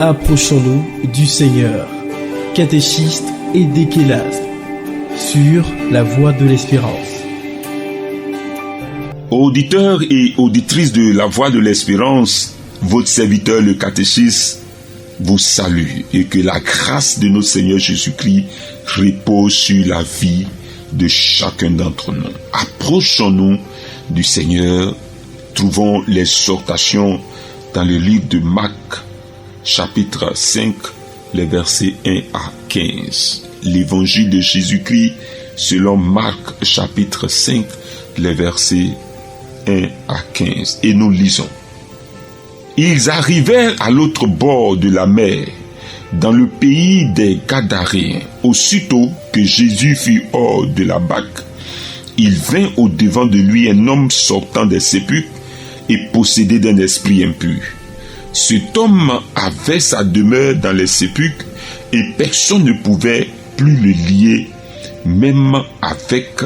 Approchons-nous du Seigneur. Catéchistes et déchélastes sur la voie de l'espérance. Auditeurs et auditrices de la voie de l'espérance, votre serviteur le catéchiste vous salue et que la grâce de notre Seigneur Jésus-Christ repose sur la vie de chacun d'entre nous. Approchons-nous du Seigneur. Trouvons l'exhortation dans le livre de Marc, chapitre 5, les versets 1 à 15. L'évangile de Jésus-Christ selon Marc, chapitre 5, les versets 1 à 15. Et nous lisons. Ils arrivèrent à l'autre bord de la mer, dans le pays des Gadaréens. Aussitôt que Jésus fut hors de la barque, il vint au-devant de lui un homme sortant des sépulcres et possédé d'un esprit impur. Cet homme avait sa demeure dans les sépulcres et personne ne pouvait plus le lier, même avec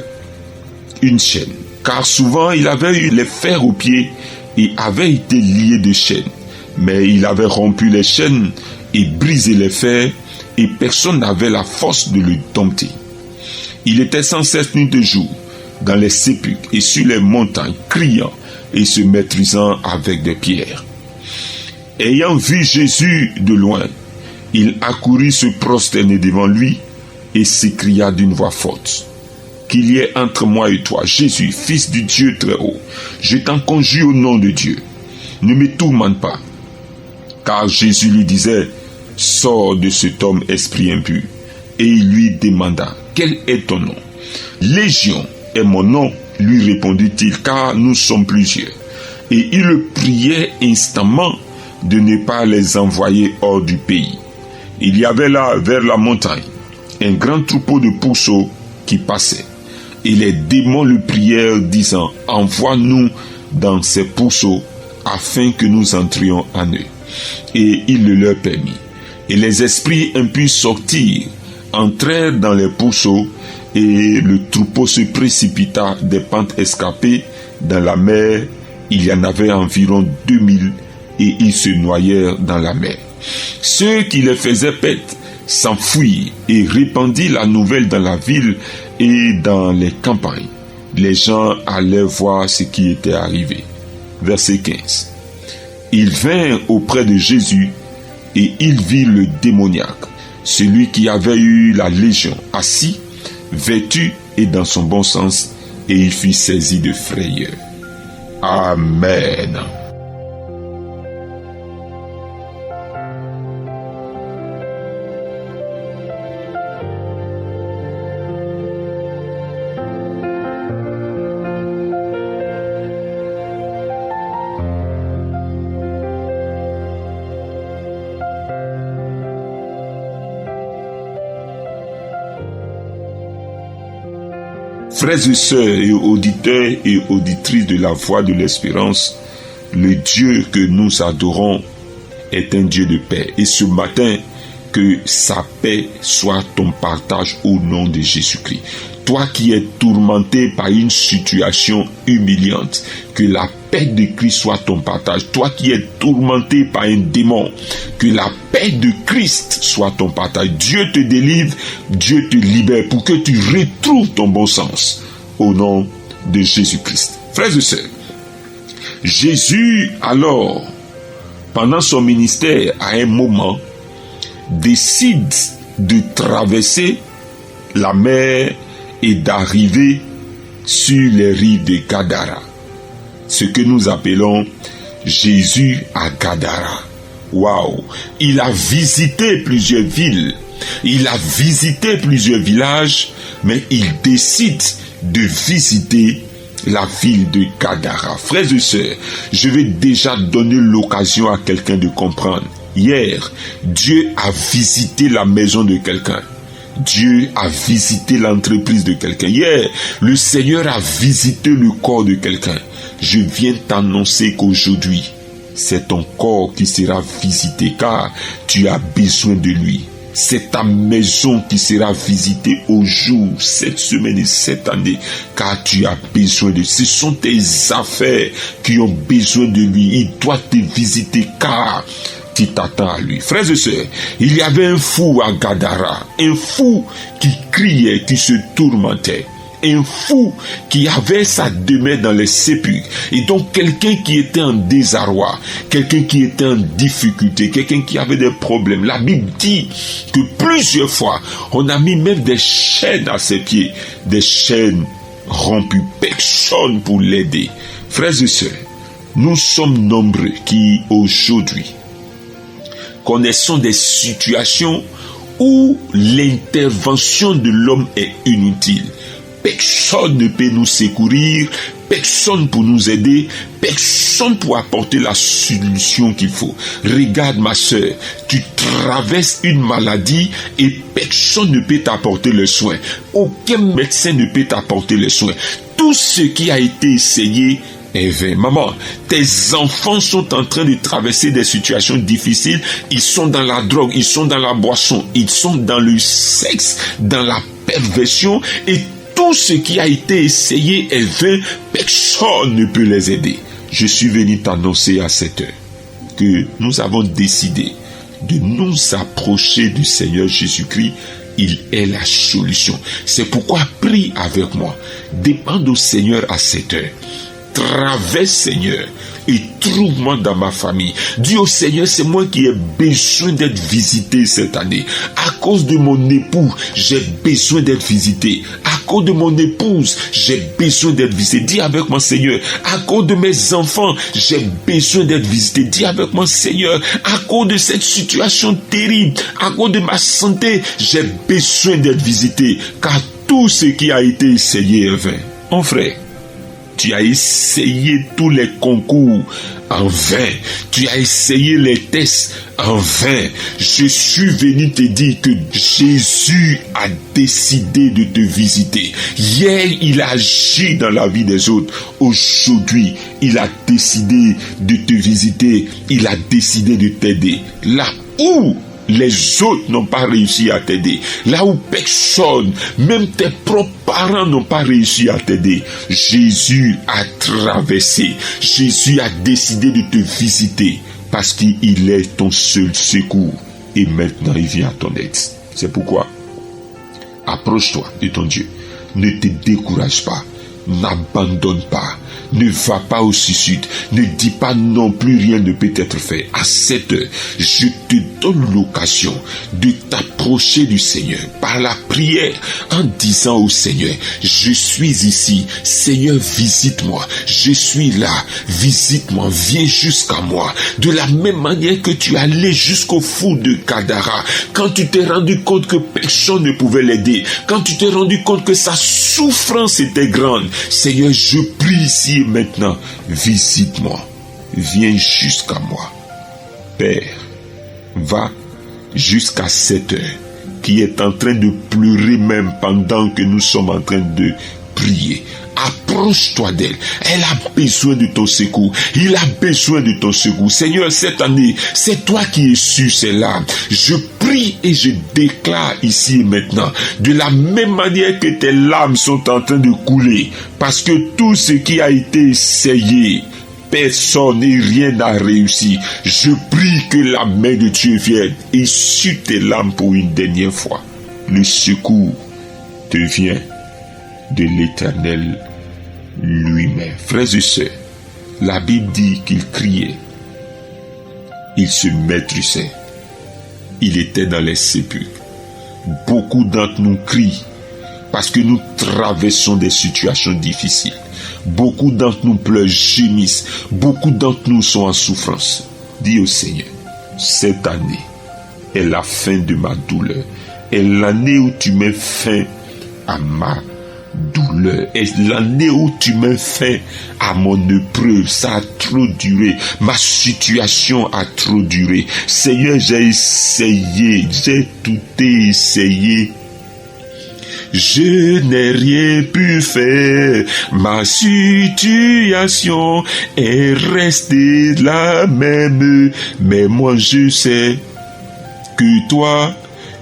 une chaîne. Car souvent il avait eu les fers aux pieds et avait été lié de chaînes. Mais il avait rompu les chaînes et brisé les fers et personne n'avait la force de le dompter. Il était sans cesse nuit et jour dans les sépulcres et sur les montagnes, criant et se maîtrisant avec des pierres. Ayant vu Jésus de loin, il accourut se prosterner devant lui et s'écria d'une voix forte. Qu'il y ait entre moi et toi, Jésus, fils du Dieu très haut, je t'en conjure au nom de Dieu, ne me tourmente pas. Car Jésus lui disait, sors de cet homme esprit impur. Et il lui demanda, quel est ton nom? Légion est mon nom, lui répondit-il, car nous sommes plusieurs. Et il le priait instamment de ne pas les envoyer hors du pays. Il y avait là, vers la montagne, un grand troupeau de pourceaux qui passait. Et les démons le prièrent, disant, envoie-nous dans ces pourceaux, afin que nous entrions en eux. Et il le leur permit. Et les esprits impurs sortirent, entrèrent dans les pourceaux, et le troupeau se précipita des pentes escarpées dans la mer. Il y en avait environ 2000, et ils se noyèrent dans la mer. Ceux qui les faisaient paître s'enfuirent et répandirent la nouvelle dans la ville et dans les campagnes. Les gens allaient voir ce qui était arrivé. Verset 15. Il vint auprès de Jésus et il vit le démoniaque, celui qui avait eu la légion, assis, vêtu et dans son bon sens, et il fut saisi de frayeur. Amen. Frères et sœurs et auditeurs et auditrices de la voie de l'espérance, le Dieu que nous adorons est un Dieu de paix. Et ce matin, que sa paix soit ton partage au nom de Jésus-Christ. Toi qui es tourmenté par une situation humiliante, que la paix de Christ soit ton partage. Toi qui es tourmenté par un démon, que la paix de Christ soit ton partage. Dieu te délivre, Dieu te libère pour que tu retrouves ton bon sens au nom de Jésus-Christ. Frères et sœurs, Jésus alors, pendant son ministère, à un moment, décide de traverser la mer et d'arriver sur les rives de Gadara, ce que nous appelons Jésus à Gadara. Waouh! Il a visité plusieurs villes, il a visité plusieurs villages, mais il décide de visiter la ville de Gadara. Frères et sœurs, je vais déjà donner l'occasion à quelqu'un de comprendre. Hier, Dieu a visité la maison de quelqu'un. Dieu a visité l'entreprise de quelqu'un. Hier, le Seigneur a visité le corps de quelqu'un. Je viens t'annoncer qu'aujourd'hui, c'est ton corps qui sera visité car tu as besoin de lui. C'est ta maison qui sera visitée au jour, cette semaine et cette année, car tu as besoin de lui. Ce sont tes affaires qui ont besoin de lui. Il doit te visiter car tu t'attends à lui. Frères et sœurs, il y avait un fou à Gadara, un fou qui criait, qui se tourmentait. Un fou qui avait sa demeure dans les sépulcres. Et donc quelqu'un qui était en désarroi, quelqu'un qui était en difficulté, quelqu'un qui avait des problèmes. La Bible dit que plusieurs fois, on a mis même des chaînes à ses pieds, des chaînes rompues, personne pour l'aider. Frères et sœurs, nous sommes nombreux qui aujourd'hui connaissons des situations où l'intervention de l'homme est inutile. Personne ne peut nous secourir, personne pour nous aider, personne pour apporter la solution qu'il faut. Regarde ma soeur, tu traverses une maladie et personne ne peut t'apporter le soin. Aucun médecin ne peut t'apporter le soin. Tout ce qui a été essayé est vain. Maman, tes enfants sont en train de traverser des situations difficiles. Ils sont dans la drogue, ils sont dans la boisson, ils sont dans le sexe, dans la perversion et tout ce qui a été essayé est vain, personne ne peut les aider. Je suis venu t'annoncer à cette heure que nous avons décidé de nous approcher du Seigneur Jésus-Christ. Il est la solution. C'est pourquoi prie avec moi. Demande au Seigneur à cette heure. Traverse, Seigneur, et trouve-moi dans ma famille. Dis au Seigneur, c'est moi qui ai besoin d'être visité cette année. À cause de mon époux, j'ai besoin d'être visité. À cause de mon épouse, j'ai besoin d'être visité. Dis avec moi, Seigneur, à cause de mes enfants, j'ai besoin d'être visité. Dis avec moi, Seigneur, à cause de cette situation terrible, à cause de ma santé, j'ai besoin d'être visité. Car tout ce qui a été essayé est vain. Mon frère, tu as essayé tous les concours en vain. Tu as essayé les tests en vain. Je suis venu te dire que Jésus a décidé de te visiter. Hier, il a agi dans la vie des autres. Aujourd'hui, il a décidé de te visiter. Il a décidé de t'aider. Là où les autres n'ont pas réussi à t'aider, là où personne, même tes propres parents n'ont pas réussi à t'aider, Jésus a traversé, Jésus a décidé de te visiter parce qu'il est ton seul secours et maintenant il vient à ton aide. C'est pourquoi approche-toi de ton Dieu, ne te décourage pas, n'abandonne pas, ne va pas au suicide, ne dis pas non plus, rien ne peut être fait. À cette heure, je te donne l'occasion de t'approcher du Seigneur par la prière en disant au Seigneur, je suis ici, Seigneur, visite-moi, je suis là, visite-moi, viens jusqu'à moi. De la même manière que tu allais jusqu'au fou de Gadara, quand tu t'es rendu compte que personne ne pouvait l'aider, quand tu t'es rendu compte que sa souffrance était grande, Seigneur, je prie ici et maintenant, visite-moi, viens jusqu'à moi. Père, va jusqu'à cette heure qui est en train de pleurer même pendant que nous sommes en train de prier. Approche-toi d'elle. Elle a besoin de ton secours. Il a besoin de ton secours. Seigneur, cette année, c'est toi qui es sur ces larmes. Je prie et je déclare ici et maintenant, de la même manière que tes larmes sont en train de couler, parce que tout ce qui a été essayé, personne et rien n'a réussi. Je prie que la main de Dieu vienne et sur tes larmes pour une dernière fois. Le secours te vient de l'Éternel lui-même. Frères et sœurs, la Bible dit qu'il criait, il se maîtrisait, il était dans les sépulcres. Beaucoup d'entre nous crient parce que nous traversons des situations difficiles. Beaucoup d'entre nous pleurent, gémissent. Beaucoup d'entre nous sont en souffrance. Dis au Seigneur, cette année est la fin de ma douleur. Est l'année où tu mets fin à ma douleur. Est l'année où tu mets fin à mon épreuve. Ça a trop duré. Ma situation a trop duré. Seigneur, j'ai essayé. J'ai tout essayé. Je n'ai rien pu faire. Ma situation est restée la même. Mais moi je sais que toi,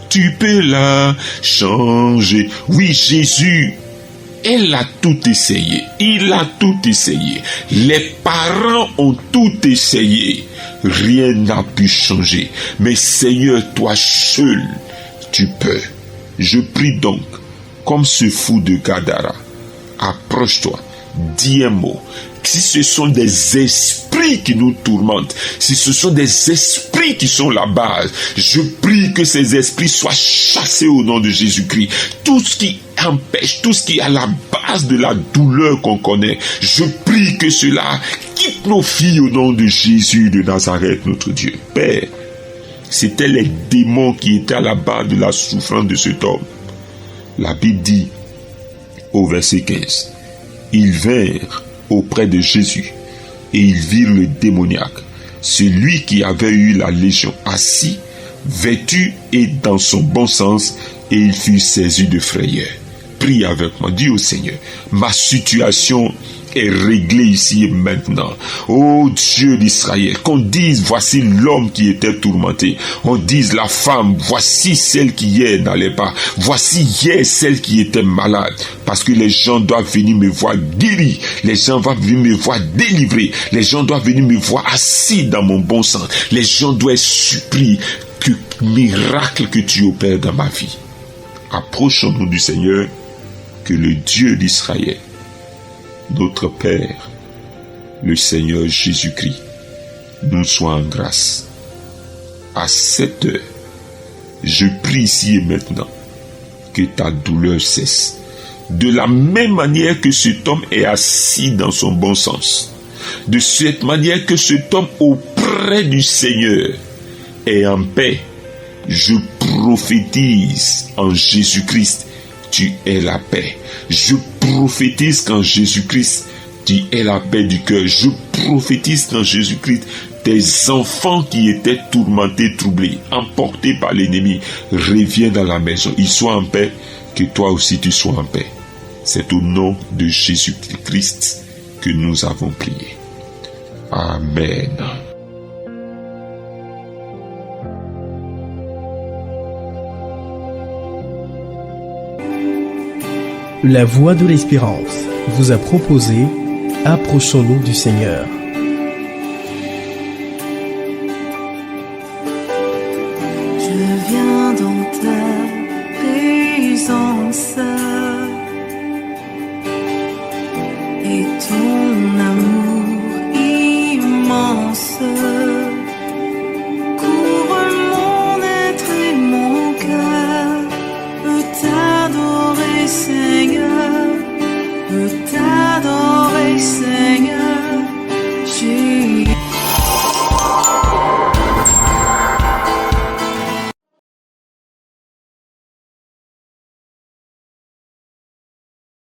tu peux la changer. Oui, Jésus Elle a tout essayé. Il a tout essayé. Les parents ont tout essayé. Rien n'a pu changer. Mais Seigneur, toi seul, tu peux. Je prie donc, comme ce fou de Gadara, approche-toi, dis un mot. Si ce sont des esprits qui nous tourmentent, si ce sont des esprits qui sont la base, je prie que ces esprits soient chassés au nom de Jésus-Christ. Tout ce qui empêche, tout ce qui est à la base de la douleur qu'on connaît, je prie que cela quitte nos filles au nom de Jésus de Nazareth, notre Dieu. Père, c'était les démons qui étaient à la base de la souffrance de cet homme. La Bible dit au verset 15, ils vinrent auprès de Jésus et ils virent le démoniaque, celui qui avait eu la légion, assis, vêtu et dans son bon sens, et il fut saisi de frayeur. Prie avec moi, dis au Seigneur, ma situation est réglée ici et maintenant. Ô Dieu d'Israël, qu'on dise voici l'homme qui était tourmenté, on dise la femme, voici celle qui hier n'allait pas, voici hier celle qui était malade, parce que les gens doivent venir me voir guéri, les gens doivent venir me voir délivré, les gens doivent venir me voir assis dans mon bon sens, les gens doivent être surpris que miracle que tu opères dans ma vie. Approchons-nous du Seigneur, que le Dieu d'Israël, notre Père, le Seigneur Jésus-Christ, nous soit en grâce. À cette heure, je prie ici et maintenant que ta douleur cesse. De la même manière que cet homme est assis dans son bon sens, de cette manière que cet homme auprès du Seigneur est en paix, je prophétise en Jésus-Christ, tu es la paix. Je prophétise qu'en Jésus-Christ, tu es la paix du cœur. Je prophétise qu'en Jésus-Christ, tes enfants qui étaient tourmentés, troublés, emportés par l'ennemi, reviennent à la maison. Ils soient en paix, que toi aussi tu sois en paix. C'est au nom de Jésus-Christ que nous avons prié. Amen. La Voix de l'Espérance vous a proposé Approchons-nous du Seigneur. Je viens dans ta présence.